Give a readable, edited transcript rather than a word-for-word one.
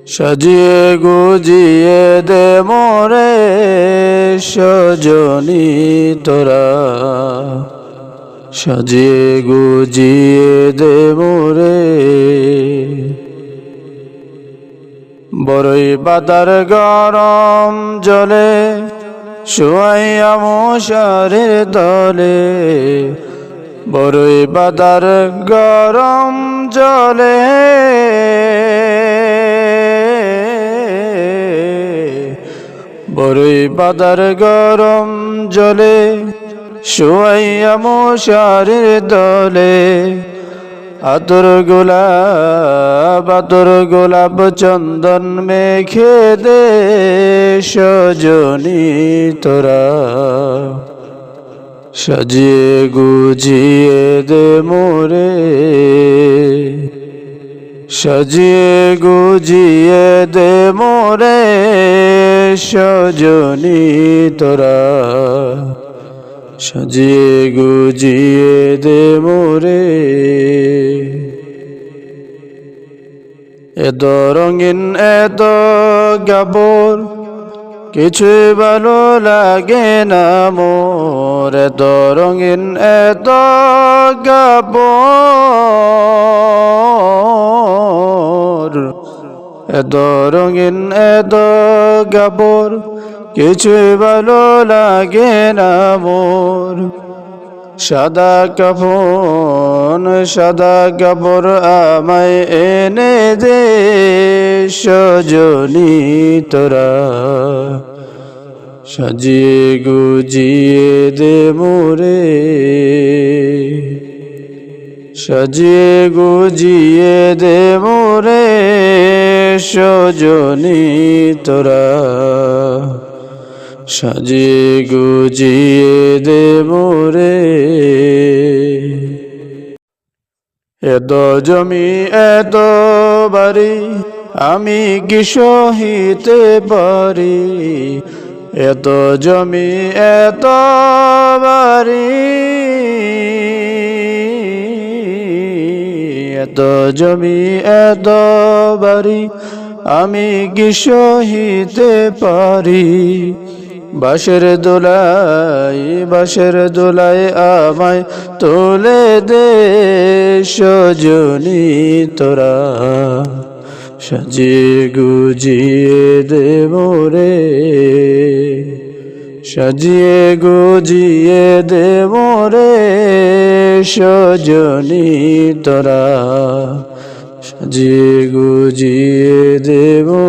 সাজিয়ে গুজিয়ে দে মোরে সজনী তোরা, সাজিয়ে গুজিয়ে দে মোরে। বড়ই পাতার গরম জলে শুয়াইয়া মশারের দলে, বড়ই পাতার গরম জলে বড়ই পাতার গরম জলে শুয়াইয়া মশারের দলে। আতর গোলাপ চন্দন মেখে দে সজনী তোরা, সাজিয়ে গুজিয়ে দে মোরে, সাজিয়ে গুজিয়ে দে মোরে সজনী তোরা, সাজিয়ে গুজিয়ে দে মোরে। এত রঙিন এত গাবর কিছুই ভালো লাগে না মোর, এত রঙিন এত গাবর, এত রঙিন এত গাবর কিছুই ভালো লাগে না মোর। সাদা কাপড় আমায় এনে দে সজনী তোরা, সাজিয়ে গুজিয়ে দে মোরে, সাজিয়ে গুজিয়ে দে মোরে সজনী তোরা, সাজিয়ে গুজিয়ে দে মোরে। এত জমি এত বাড়ি আমি কি সহিতে পারি, এত জমি এত বাড়ি, এত জমি এত বাড়ি আমি কি সহিতে পারি। বাঁশের দোলায় আমায় তোলে দে সজনী তোরা, সাজিয়ে গুজিয়ে দে মোরে, সাজিয়ে গুজিয়ে দে মোরে সজনী তোরা, সাজিয়ে গুজিয়ে দে মোরে।